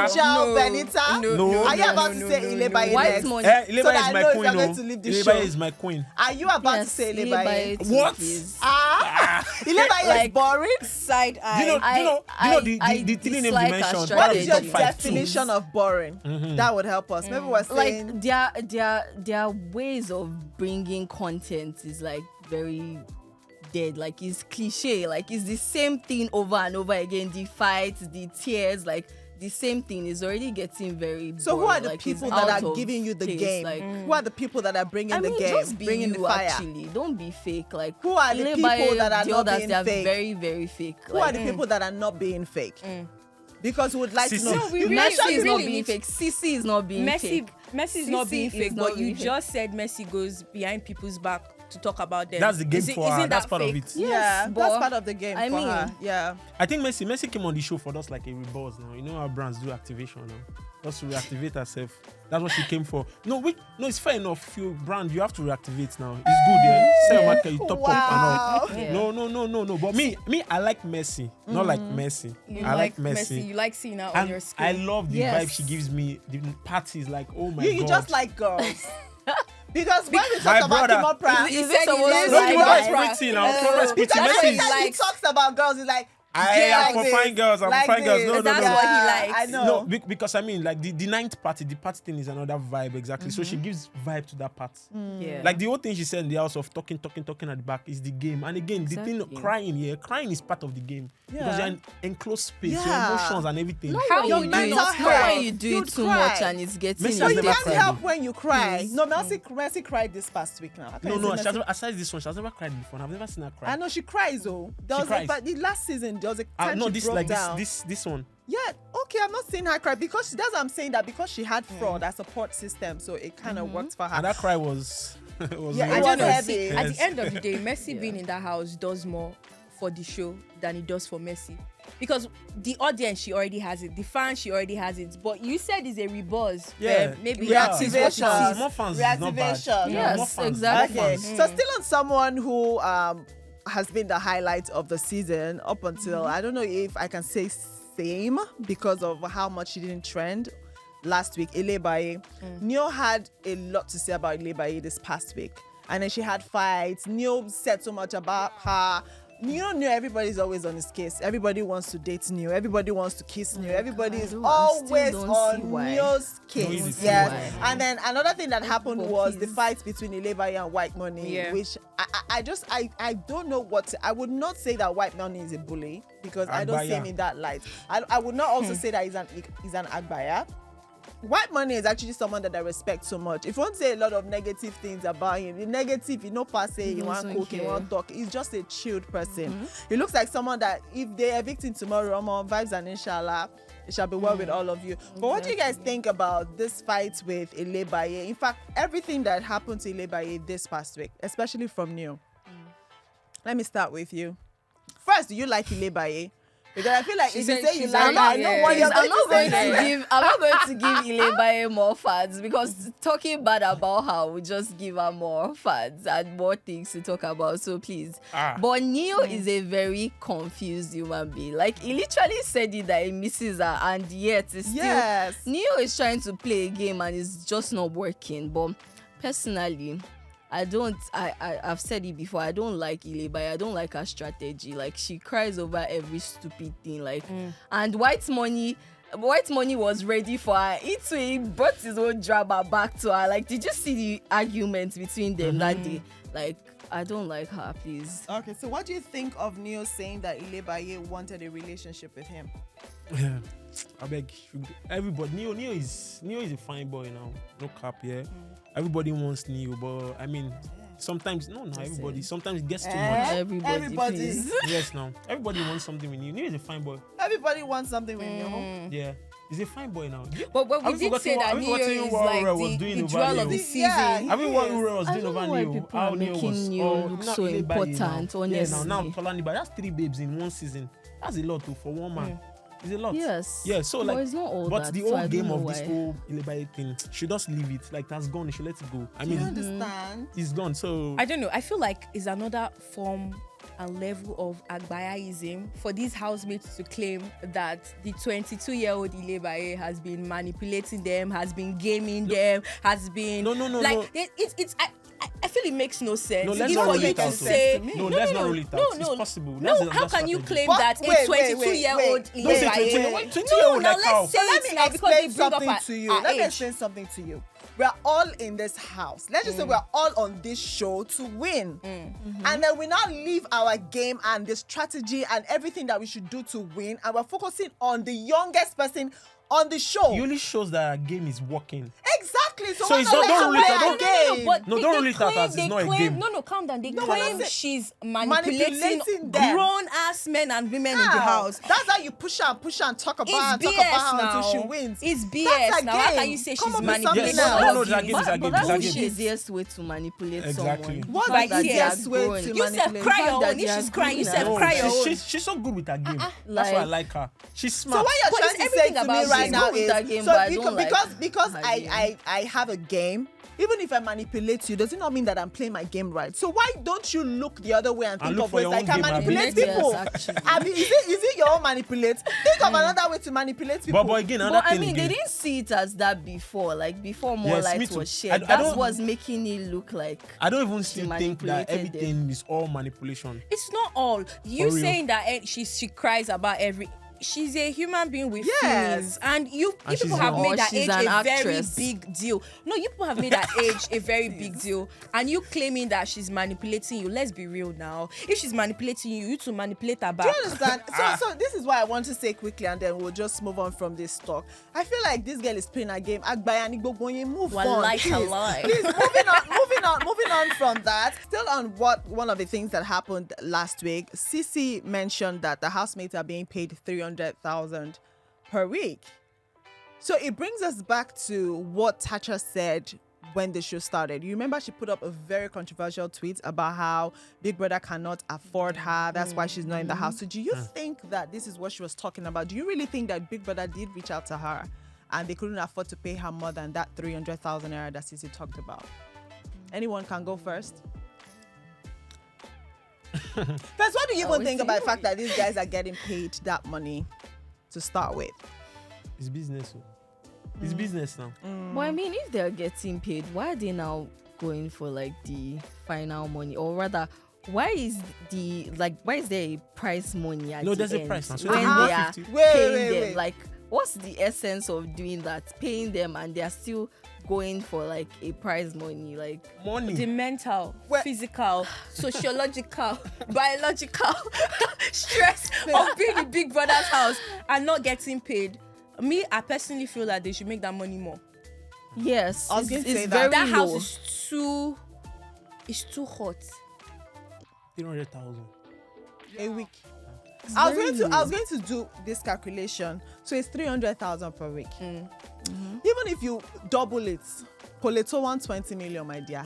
Angel, No. Benita. No. Are you about to say Ilebaye White next? money. Ilebaye So that is I my know if queen. I'm going No. to leave the show. Ilebaye is my queen. Are you about to Yes, say Ilebaye? too, What? please. Ilebaye is Like- boring. Side Do you know? I The three names you dislike her mentioned. What strategy. is your top five, too. definition of boring? That would help us. Maybe we're saying Like their ways of bringing content is like very dead. Like it's cliche. Like it's the same thing over and over again. The fights, the tears, like the same thing is already getting very. So who boring. are the Like, it's people that out are of giving you the taste. game? Like, Who are the people that are bringing I mean, the game, just be bringing you, the fire? actually. Don't be fake. Like Who are the Ilebaye, people that are the not others, being they are fake? very, very fake. Who are the people that are not being fake? Because we would like Cee to C. know. No, we You really- mentioned Messi is you not really being need- fake. Cee C is not being Messi fake. is not being Cee C fake, is but not you being fake. just said Messi goes behind people's back to talk about them. That's the game Is it- for her. isn't That's that part of fake? it. Yeah, Yes, that's but part of the game I for mean- her. Yeah. I think Messi came on the show for us like a rebuzz now. You know how brands do activation now. Just to reactivate herself. That's what she came for. No, it's fair enough. If you brand, you have to reactivate now. It's good, yeah. Sell market, you top Wow. up and all. Yeah. No. But me, I like Messi. Not like Messi. You I like Messi. You like seeing her on your And screen. I love the Yes. vibe she gives me. The parties, like, oh my You god. just like girls. Because when we My talk about brother- Kimmy Prince, Is said it he supposed lives to No, like Kimura that? is pretty now. Kimura is pretty. because Messi every is time he like- talks about girls, he's like, I am for fine girls. I'm for fine girls. No, That's no. what he likes. I know. No, because I mean, like the ninth party, the party thing is another vibe exactly. So she gives vibe to that part. Yeah. Like the whole thing she said in the house of talking at the back is the game. And again, the thing Exactly. crying is part of the game because Yeah. you're in enclosed space, your Yeah. emotions and everything. How Your you do mental it, health. how you do You'd it too cry. much and it's getting Messi So has you never can't cried. help when you cry. Please. No, Mercy cried this past week now. No, she has never, aside this one, she has never cried before. And I've never seen her cry. I know she cries though. cries. But the last season there was a time No, she this broke like down. this one. Yeah, okay, I'm not saying her cry because that's what I'm saying, that because she had fraud as support system, so it kind of worked for her. And that cry was was Yeah, very it I don't know. was nice. heavy. See, at Yes. the end of the day, Messi being in that house does more for the show than it does for Messi. Because the audience, she already has it. The fans, she already has it. But you said it's a rebuzz. Yeah. Maybe Yeah. that is what it Reactivation. is. More fans is not bad. Reactivation. Yes, more fans, exactly. more Okay, fans. so still on someone who has been the highlight of the season up until I don't know if I can say same because of how much she didn't trend last week. Ilebaye. Neo had a lot to say about Ilebaye this past week, and then she had fights. Neo said so much about her. Neo, everybody's always on his case. Everybody wants to date Neo. Everybody wants to kiss Neo. Everybody is I always still don't see on why. Neo's No, case. it's Yes. why. And then another thing that happened was the please. fight between Ilebaye and White Money, Yeah. which I don't know what I would not say that White Money is a bully because I don't see him Agbaya. in that light. I would not also say that he's an Agbaya. White Money is actually someone that I respect so much. If you want to say a lot of negative things about him, the negative, you know, per se, you want doesn't cook, you care. want talk. He's just a chilled person. He looks like someone that if they evict him tomorrow, I'm on vibes and inshallah, it shall be well with all of you. But what do you guys think about this fight with Ilebaye? In fact, everything that happened to Ilebaye this past week, especially from Neo. Let me start with you. First, do you like Ilebaye? Because I feel like She if you said say you she's like her, I know yeah. what Please, you're I'm not going to to say. give. I'm not going to give Ilebaye more fans because talking bad about her will just give her more fans and more things to talk about. So please, but Neo is a very confused human being. Like he literally said it that he misses her, and yet it's still Yes. Neo is trying to play a game and it's just not working. But personally, I've said it before. I don't like Ilebaye. I don't like her strategy. Like she cries over every stupid thing. Like and White Money was ready for her. He brought his own drama back to her. Like, did you see the arguments between them that day? Like, I don't like her, please. Okay, so what do you think of Neo saying that Ilebaye wanted a relationship with him? Yeah. I beg everybody. Neo is a fine boy now. No cap, yeah. Everybody wants Neo, but I mean, sometimes everybody. Sometimes it gets too much. Everybody, please. Yes, now everybody wants something with Neo. Neo is a fine boy. Everybody wants something with Neo. Yeah, he's a fine boy now. But we Have you did say forgotten that what- Neo have you is forgotten what like Ura was the doing over jewel of the Neo? season. Yeah. I mean, what Yes. Ura was I doing don't over know why Neo. people How are Neo making was Neo oh, look not so Ilebaye important, now. Yeah, now honestly. Tolani, but that's 3 babes in one season. That's a lot too for one man. It's a lot. Yes. Yeah, so But like, it's not all but that, the so whole I don't game know of this why. whole Ilebaye thing, she just leave it. Like that's gone. She let it go. I Do you mean, understand? it's gone. So I don't know. I feel like it's another form and level of Agbayaism for these housemates to claim that the 22-year-old Ilebaye has been manipulating them, has been gaming them, has been No. It's I feel it makes no sense. No, let's It's not for rule you it to out. say No, let's not rule it out. It's possible. No, That's how another can you strategy. claim But that a wait, 22-year-old wait. Don't say Ilebaye? 20-year-old now like how? let's say So let it me now because they explain bring up something our, to you. our Let me age. explain something to you. We're all in this house. Let's just say we're all on this show to win. And then we now leave our game and the strategy and everything that we should do to win. And we're focusing on the youngest person on the show. It only shows that our game is working. Exactly. So, So why it's not not- don't let rule her it play out, her don't- game? But No, they- don't they rule it out claim- as they it's not a claim- game. No, calm down. They No, claim but she's manipulating manipulating them. grown ass men and women in the How? house. That's how you push her and talk about her and It's talk BS about her now. until she wins. It's That's BS a now. How game. can you say Come she's up with something manipulating else. all No, of no, you? that game is a But game. that's It's a the game. easiest way to manipulate Exactly. someone. What's The the fact that they easiest are way grown. to You said manipulate? cry The your fact own. that If they she's are crying, you grown said now. cry your own. She's so good with her game. That's why I Like- like her. She's So smart. what you're But trying it's to say everything to me about right she's now good with is that game, so but I don't like because her game. I have a game even if I manipulate you, does it not mean that I'm playing my game right? So why don't you look the other way and think look of for ways your like I own game, manipulate Yes, people? actually. I mean, is it your own manipulate? Think of another way to manipulate people. But again, But another I thing mean, again. they didn't see it as that before. Like before, more Yes, me light too. was shared. I That's don't- what's making it look like. I don't even still think that manipulated everything is all manipulation. It's not all. You For real. saying that she cries about every. She's a human being with Yes. feelings, and you And people she's have young. made Or that she's age an a very actress. big deal. No, you people have made that age a very big deal, and you claiming that she's manipulating you. Let's be real now. If she's manipulating you, you to manipulate her Do back. you understand? So this is why I want to say quickly, and then we'll just move on from this talk. I feel like this girl is playing a game. Agbayani Gbogboyin, move on. Wallahi Please, talai. please, moving on from that. Still on one of the things that happened last week. Cee C mentioned that the housemates are being paid 300,000 per week. So it brings us back to what Thatcher said when the show started. You remember she put up a very controversial tweet about how Big Brother cannot afford her. That's why she's not in the house. So do you think that this is what she was talking about? Do you really think that Big Brother did reach out to her and they couldn't afford to pay her more than that 300,000 naira that Cee C talked about? Anyone can go first. First, what do you even think about the fact that these guys are getting paid that money to start with? It's business. It's business now. But I mean, if they're getting paid, why are they now going for like the final money? Or rather, why is there a price money at No, the there's a end price now. So when it's they are 50. paying Wait. them? Like, what's the essence of doing that? Paying them and they're still going for like a prize money? Like, Money. The mental, Well- physical, sociological, biological stress of being in Big Brother's house and not getting paid. Me, I personally feel that they should make that money more. yes, I was going to it's say very That house low. is too hot. 300,000. A week. I was very going to do this calculation. So it's 300,000 per week. Even if you double it, Coleto 120 million, my dear.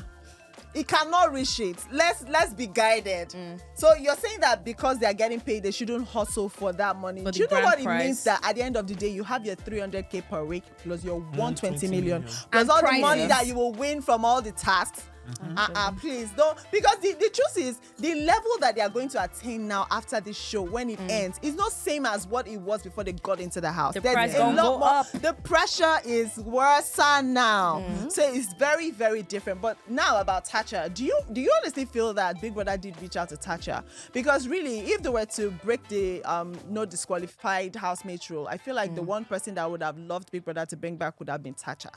It cannot reach it. Let's be guided. So you're saying that because they are getting paid, they shouldn't hustle for that money. For Do the you know what grand it prize. means that at the end of the day, you have your 300k per week plus your 120 million, plus And all the money prizes. that you will win from all the tasks. Please don't, because the truth is the level that they are going to attain now after this show when it ends is not same as what it was before they got into the house. The There's price a gonna lot go more. up. The pressure is worse now, so it's very, very different. But now about Thatcher, do you honestly feel that Big Brother did reach out to Thatcher? Because really, if they were to break the no disqualified housemate rule, I feel like the one person that would have loved Big Brother to bring back would have been Thatcher.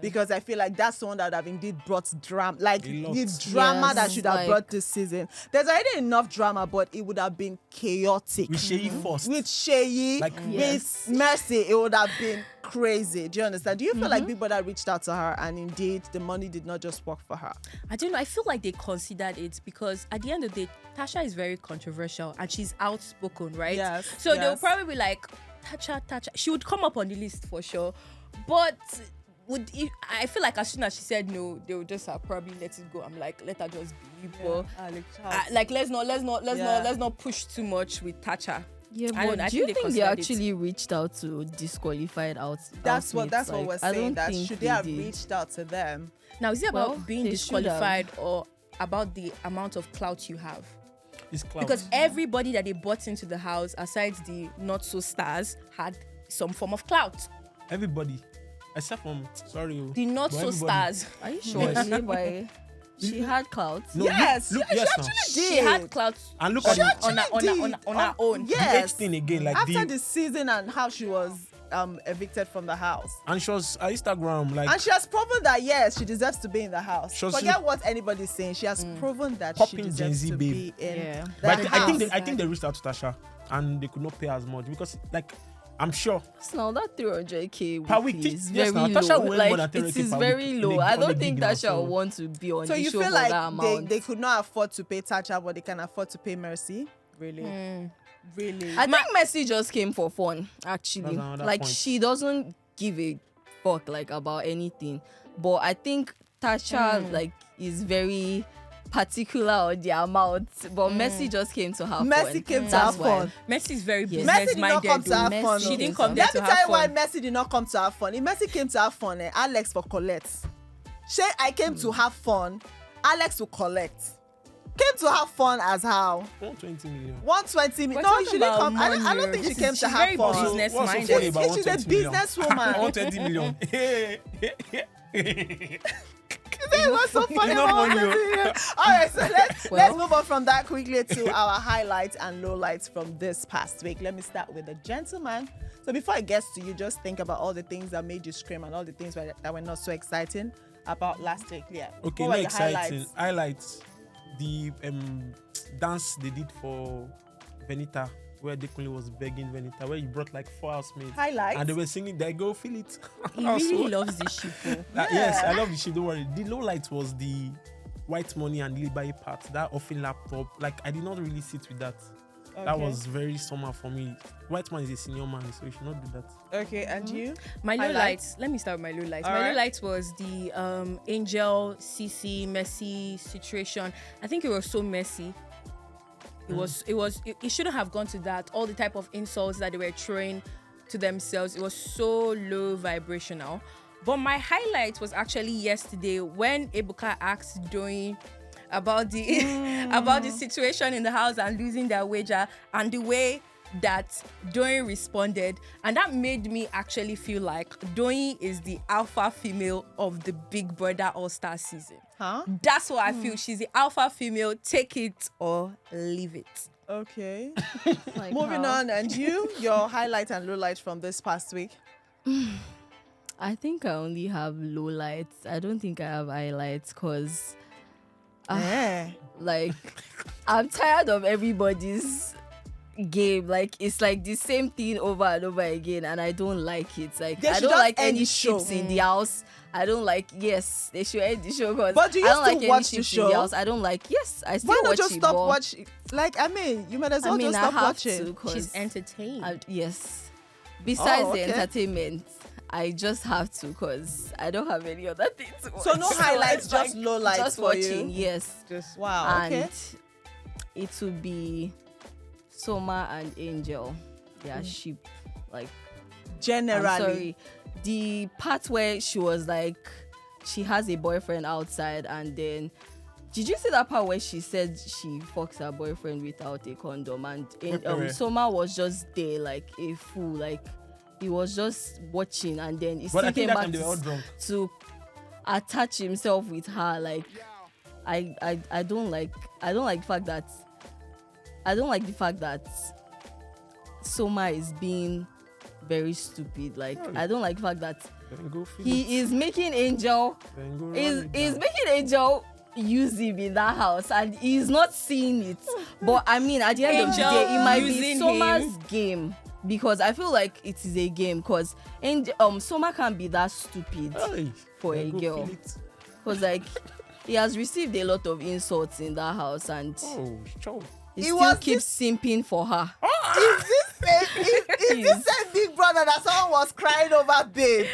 Because I feel like that's the one that would have indeed brought drama, like A lot. the drama Yes, that should have like- brought this season. There's already enough drama, but it would have been chaotic. With Seyi first. With Seyi, Like- Yes. with Mercy, it would have been crazy. Do you understand? Do you feel like Big Brother reached out to her and indeed the money did not just work for her? I don't know. I feel like they considered it because at the end of the day, Tasha is very controversial and she's outspoken, right? Yes, So they'll yes. probably be like, Tasha. She would come up on the list for sure. But I feel like as soon as she said no, they would just have probably let it go. I'm like, let her just be. But like, let's not push too much with Tasha. Yeah, I don't know, but I do you think they think they considered it. actually reached out to disqualified That's what housemates? we're Like, I saying. don't That think should they have did. reached out to them? Now, is it about Well, being they should have. disqualified or about the amount of clout you have? It's clout. Because everybody that they brought into the house, aside the not so stars, had some form of clout. everybody, except from The not but so everybody. stars. Are you sure? Yes. Ilebaye, she had clout. No, Yes, look, she yes, now. actually She did. had clout And look She at the, actually did. on her own. the age Yes. thing again. Like After the season and how she was evicted from the house. and she was her Instagram like And she has proven that, yes, she deserves to be in the house. She was- Forget what anybody's saying. She has proven that she Popping Gen deserves Z to babe. be in Yeah. the But I think house. I think they reached out to Tasha and they could not pay as much because like I'm sure Now that 300k Per week, is yes, very now, Tasha low. will earn more Like than it 300K is per very week low. on I the don't gig think now, Tasha so- will want to be on So the you show feel for that like amount. they could not afford to pay Thatcher, but they can afford to pay Mercy? Really? Really? I think Messi just came for fun, actually. That's another Like point. she doesn't give a fuck like about anything. But I think Tasha is very particular on the amount. But Messi just came to have fun. Messi came to That's have why. fun. Messi is very Yes. Messi did not come business-minded. to have Messi fun. She oh. didn't come Let there me to tell have you why fun. Messi did not come to have fun. If Messi came to have fun, Alex for Colette. Shay, I came to have fun. Alex will collect. Came to have fun as how? 120 million. 120 million. We're No, talking she didn't about come. I money. don't think she came to She's have very fun. business What's so minded. funny about She's a 120 million? businesswoman. 120 million. It was so funny Enough about money, 120 million. All right, so let's move on from that quickly to our highlights and lowlights from this past week. Let me start with the gentleman. So before it gets to you, just think about all the things that made you scream and all the things that were not so exciting about last week. Yeah. Okay, What not were your exciting. Highlights. The dance they did for Venita, where Dekunle was begging Venita, where you brought like 4 housemates. Highlights? And they were singing, they go feel it. He really loves this ship. Yes, I love the shit, don't worry. The low light was the white money and Ilebaye part, that offing laptop. Like, I did not really sit with that. Okay. That was very summer for me. White man is a senior man, so you should not do that. Okay, and you? My low Highlights? lights. Let me start with my low lights. All My right. low lights was the Angel, Cee C, messy situation. I think it was so messy. It shouldn't have gone to that. All the type of insults that they were throwing to themselves. It was so low vibrational. But my highlight was actually yesterday when Ebuka asked Doyin about the about the situation in the house and losing their wager, and the way that Doyin responded, and that made me actually feel like Doyin is the alpha female of the Big Brother All Stars season. Huh? That's what I feel. She's the alpha female. Take it or leave it. Okay. Like Moving how- on, and you? Your highlight and lowlight from this past week? I think I only have lowlights. I don't think I have highlights because, Yeah. like, I'm tired of everybody's game. Like, it's like the same thing over and over again, and I don't like it. Like, They I should don't just like end any the show. ships in the house. I don't like. Yes, they should end the show because But do you I don't still like watch any the ships in the show? house. I don't like. Yes, I still Why not watch just it, stop but watching? Like, I mean, you might as well I mean, just I stop have watching. to 'cause She's entertained. yes. Besides Oh, the okay. entertainment, I just have to because I don't have any other thing to watch. So no highlights, it's just lowlights just for watching. you? Yes, Just wow. and Okay. it will be Soma and Angel. They are sheep. Like, Generally. I'm sorry, the part where she was like, she has a boyfriend outside, and then. Did you see that part where she said she fucks her boyfriend without a condom, and Soma was just there like a fool, like he was just watching, and then he But I still came think that back time they were all drunk. to attach himself with her. Like I don't like the fact that Soma is being very stupid. Like I don't like the fact that Then go feel it. he is making Angel Then go run is it is down. making Angel use him in that house, and he's not seeing it. But I mean, at the end of the Angel day, it might be using Soma's him. game, because I feel like it is a game. Because Soma can't be that stupid Hey, for then a go girl. feel it. Because like he has received a lot of insults in that house, and Oh, chow. he It still was keeps simping for her. Is this same Big Brother that someone was crying over, babe?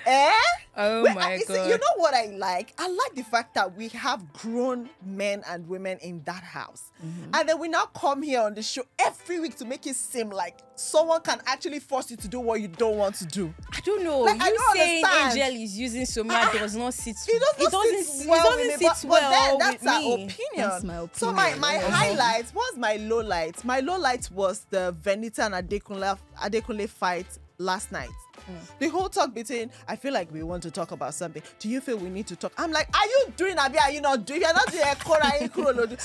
Eh? Oh Wait, my you see, God. you know what I like? I like the fact that we have grown men and women in that house. And then we now come here on the show every week to make it seem like someone can actually force you to do what you don't want to do. I don't know. Like, I You don't saying understand. Angel is using Soma does not sit. It doesn't sit well with me, but then that's with our me. opinion. That's my So my opinion. highlights, what's my low light? My low light was the Venita and Adekunle fight last night. The whole talk between, I feel like we want to talk about something. Do you feel we need to talk? I'm like, are you doing Abi? Are you not doing? You're not doing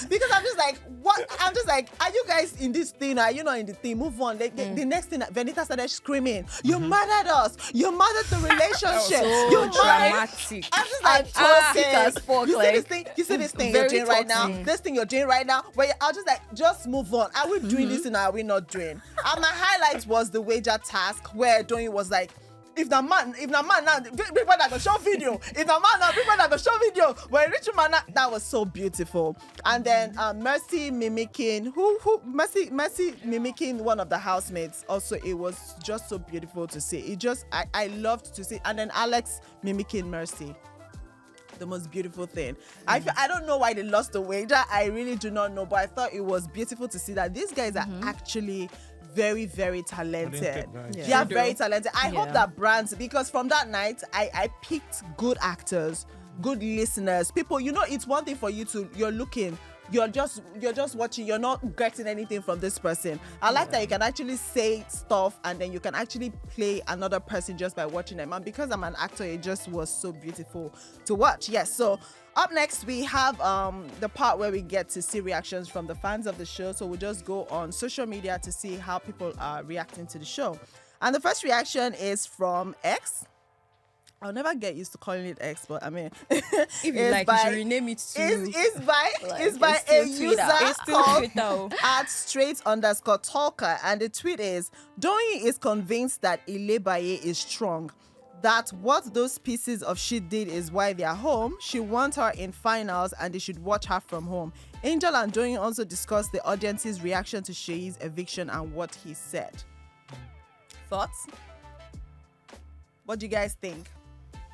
because I'm just like, what? I'm just like, are you guys in this thing? Are you not in the thing? Move on. Like, the next thing, Venita started screaming, "You mad at us! You mad at the relationship! So You mad!" dramatic. I'm just like, toxic okay. as fuck, You see like, this thing? You see this thing you're very doing right now? toxic. This thing you're doing right now? Where I'll just like, just move on. Are we doing this and are we not doing? And my highlight was the wager task where Doyin was like, if the man now, people that go show video. If the man now, people that go show video. When rich man, that was so beautiful. And then Mercy mimicking Mercy mimicking one of the housemates. Also, it was just so beautiful to see. I loved to see. And then Alex mimicking Mercy. The most beautiful thing. I don't know why they lost the wager. I really do not know, but I thought it was beautiful to see that these guys are actually very, very talented. Talented guys. They are They do. very talented. I hope Yeah. that brands, because from that night, I picked good actors, good listeners, people. It's one thing for you you're just watching, you're not getting anything from this person. I like that you can actually say stuff and then you can actually play another person just by watching them. And because I'm an actor, it just was so beautiful to watch. Yes, so up next we have the part where we get to see reactions from the fans of the show. So we'll just go on social media to see how people are reacting to the show. And the first reaction is from X. I'll never get used to calling it X, but I mean, if you like, you should rename it to. It's by a user called @straight_talker, and the tweet is: Doyin is convinced that Ilebaye is strong. That what those pieces of shit did is why they are home. She wants her in finals, and they should watch her from home. Angel and Doyin also discussed the audience's reaction to Seyi's eviction and what he said. Thoughts? What do you guys think?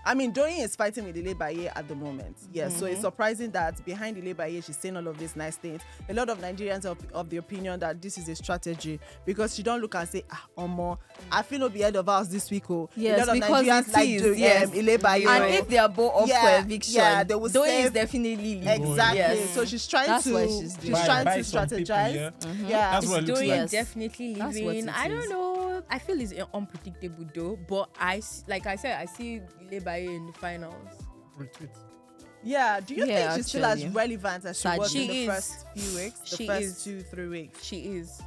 I mean, Doyin is fighting with Ilebaye at the moment. Yes, so it's surprising that behind Ilebaye, she's saying all of these nice things. A lot of Nigerians are of the opinion that this is a strategy because she don't look and say, Omo, I feel no be head of house this week. Yes, a lot of because Nigerians like Ilebaye. And if they are both up for eviction, they will Doyin is definitely leaving. Exactly. Yes. So she's trying That's to what she's doing. strategize. Yeah. That's what it looks Doyin like. definitely That's what leaving. it I is. don't know. I feel it's unpredictable though, but like I said, I see Ilebaye in the finals. Retweet. Yeah. Do you think she's still as actually. relevant as she was in She the is. first few weeks? The She first is. 2-3 weeks. She is.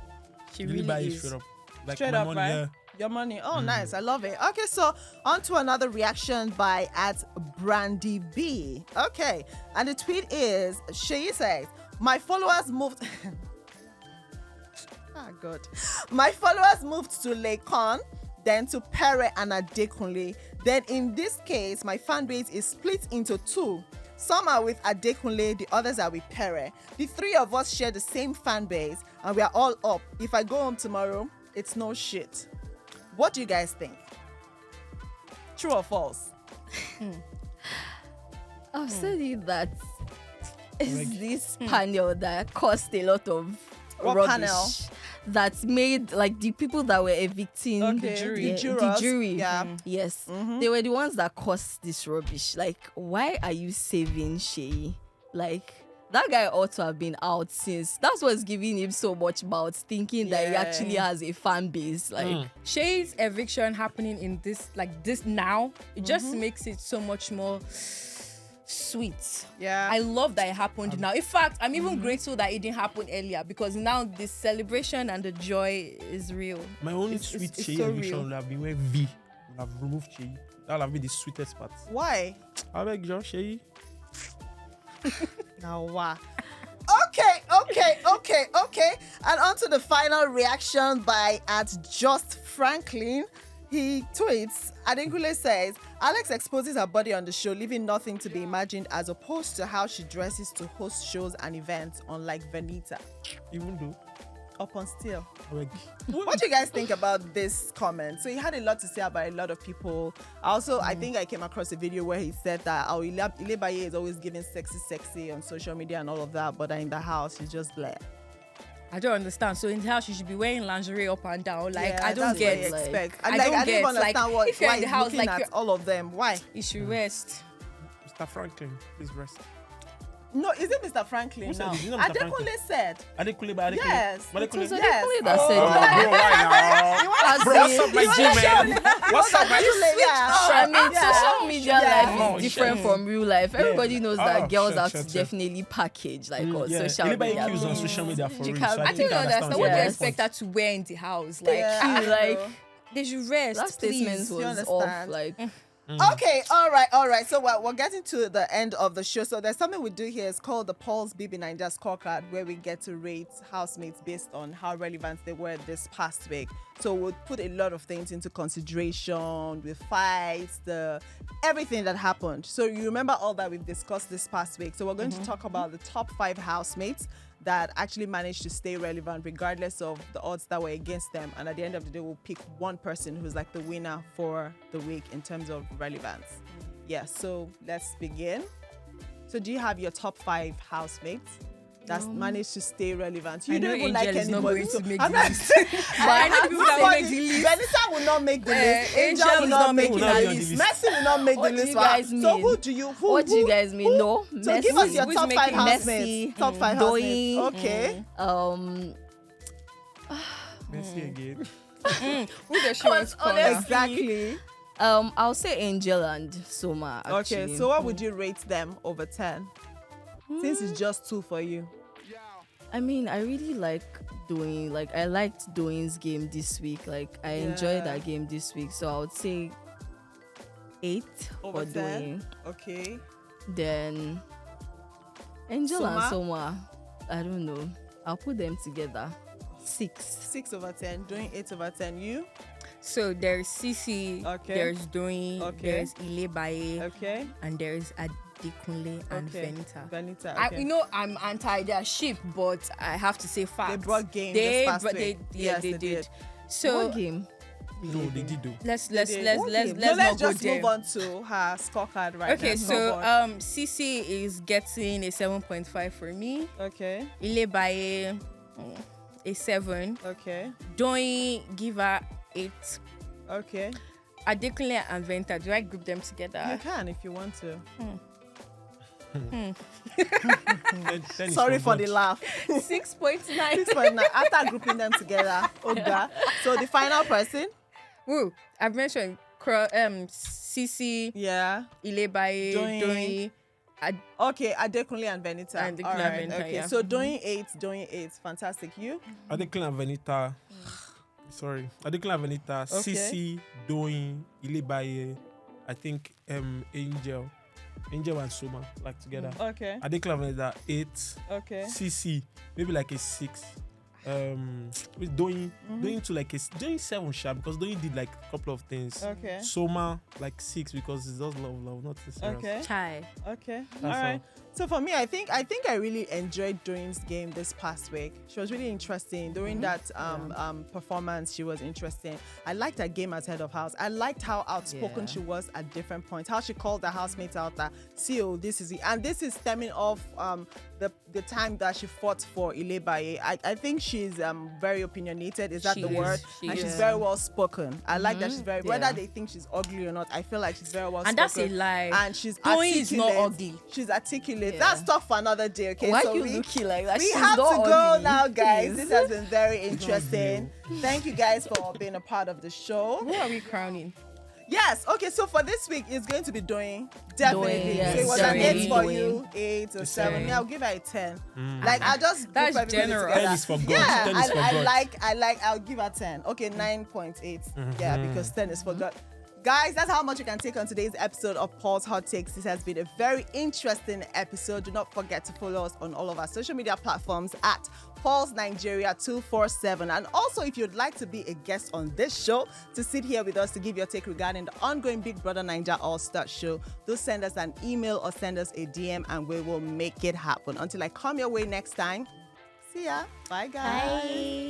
She Ilebaye really is is. straight up. Like Straight my up, money, right? yeah. Your money. Oh, nice. I love it. Okay, so on to another reaction by @Brandy B. Okay, and the tweet is: Seyi says, "My followers moved." Ah, God. My followers moved to Lekon, then to Pere and Adekunle. Then in this case, my fan base is split into two. Some are with Adekunle, the others are with Pere. The three of us share the same fan base, and we are all up. If I go home tomorrow, it's no shit. What do you guys think? True or false? I've said it that is this panel that caused a lot of What rubbish panel? that made like the people that were evicting Okay, jury. the jurors. the jury. Yeah. Yes, they were the ones that caused this rubbish. Like, why are you saving Seyi? Like, that guy ought to have been out since. That's what's giving him so much mouth, thinking that he Yeah. actually has a fan base. Like, Seyi's eviction happening in this now, it just makes it so much more sweet. Yeah. I love that it happened now. In fact, I'm even grateful that it didn't happen earlier because now the celebration and the joy is real. My own It's sweet so Seyi eviction real. would have been when V would have removed Seyi. That would have been the sweetest part. Why? I beg you, Seyi. Now, wow. Okay. And on to the final reaction by @JustFranklin. He tweets, Adekunle says, Alex exposes her body on the show, leaving nothing to be imagined as opposed to how she dresses to host shows and events, unlike Venita. Even though, Up on still. I beg. What do you guys think about this comment? So he had a lot to say about a lot of people. Also, I think I came across a video where he said that Ilebaye is always giving sexy on social media and all of that, but in the house, he's just blah. I don't understand. So in the house, you should be wearing lingerie up and down. Like, Yeah, I don't that's get what you like- expect. I And don't I didn't get, even understand like, if you're why in the he's house, looking like, at you're- all of them. Why? You should rest. Mr. Franklin, please rest. No, is it Mr. Franklin Who said now? it? Is it not Mr. Adekunle Franklin? said. Adekunle. Yes. it was Yes. Adekunle that said Oh, that. bro, why now? Bro, what's up, my G, man? What's up, my I mean, Yeah. social media Yeah. life is different from real life. Everybody knows that Oh, girls sure, have sure, to sure. definitely package like on Yeah, social Ilebaye media. cues on social media for You real. can't- So I I think don't understand. What do you Yes. expect her to wear in the house? Like, Yeah. Like, they should rest. that statement please. You was off. understand? Like, Okay, all right. So we're getting to the end of the show. So there's something we do here. It's called the Pulse BBNaija Scorecard, where we get to rate housemates based on how relevant they were this past week. So we'll put a lot of things into consideration, with fights, everything that happened. So you remember all that we've discussed this past week. So we're going to talk about the top 5 housemates that actually managed to stay relevant regardless of the odds that were against them. And at the end of the day, we'll pick one person who's like the winner for the week in terms of relevance. Yeah, so let's begin. So do you have your top 5 housemates? that's managed to stay relevant. You I know don't even like Angel is not anybody. going to make I'm the not list. saying- But I know people that will make the list. Benita will not make the list. Angel Angel will is not not make making the the list. list. Messi will not make What the do list. you guys So mean? who do you? What do you guys mean? No, So give us your Who's top five making housemates. Messi, Top five Doyin, housemates. Okay. Messi again. Who does she want to call honestly- now? Exactly. I'll say Angel and Soma. Actually. Okay. So what would you rate them over 10? Since it's just 2 for you. I mean, I really like Doyin. Like, I liked Doyin's game this week. Like, I enjoyed that game this week. So I would say 8 Over for 10? Doyin. Okay. Then Angel Soma? and Soma, I don't know. I'll put them together. 6. 6 over 10. Doing 8 over 10. You? So there's Cee C, Okay. there's Doyin, Okay. there's Ilebaye, Okay. and there's Adekunle and Okay. Venita. Benita. I, Okay. you know, I'm anti their ship, but I have to say facts. They brought game They this past brought- week. they- Yes, they they did. did. So What game? No, they did though. let's did. let's So not let's go just there. move on to her scorecard right Okay, now. so Scoreboard. Cee C is getting a 7.5 for me. Okay. Ilebaye a 7. Okay. Doyin give her 8. Okay. Adekunle and Venta, do I group them You together? can if you want to. 10 is Sorry for the God. laugh. 6.9. 6.9 after grouping them together. Oga. So the final person. Woo, I've mentioned Cee C, Yeah. Ilebaye, Doyin. Doyin. Okay. Adekunle and Benita. And Adekunle All right. and Benita, Okay. yeah. So doing 8. Fantastic. You? Adekunle and Venita. Sorry. Adekunle and Venita. Okay. Cee C, Doyin, Ilebaye. I think Angel and Soma like together. Okay. Adekunle and Venita 8. Okay. Cee C maybe like a 6. With Doyin to like Doyin 7 sharp because Doyin did like a couple of things. Okay. Soma like 6 because it's just love, not serious. Okay. Chai. Okay. That's all right. all. So for me, I think I really enjoyed Doyin's game this past week. She was really interesting. During that performance, she was interesting. I liked her game as head of house. I liked how outspoken Yeah. she was at different points. How she called the housemates out that, see, oh, this is it. And this is stemming off the time that she fought for Ilebaye. I think she's very opinionated. Is that She the is. word? She and is. she's very well spoken. I like that she's very, whether Yeah. they think she's ugly or not, I feel like she's very well spoken. And that's a lie. And she's Doyin is not articulate. ugly. She's articulate. Yeah. That's talk for another day, okay? Why so you we, looking like that? we She's have to not go ugly. now, guys. Please. This has been very interesting. Thank you guys for being a part of the show. Who are we crowning? Yes, okay, so for this week, it's going to be Doyin. Definitely. Doyin, yes, So it was an definitely 8 for Doyin. you, 8 or 7. Doyin. Yeah, I'll give her a 10. Like, I just group That's everybody generous. together. 10 is for God. Yeah, 10 is for I God. like, I'll give her 10. Okay, 9.8. Yeah, because 10 is for God. Guys, that's how much you can take on today's episode of Paul's Hot Takes. This has been a very interesting episode. Do not forget to follow us on all of our social media platforms at Paul's Nigeria 247. And also, if you'd like to be a guest on this show, to sit here with us to give your take regarding the ongoing Big Brother Naija All Stars show, do send us an email or send us a DM and we will make it happen. Until I come your way next time, see ya. Bye, guys. Bye.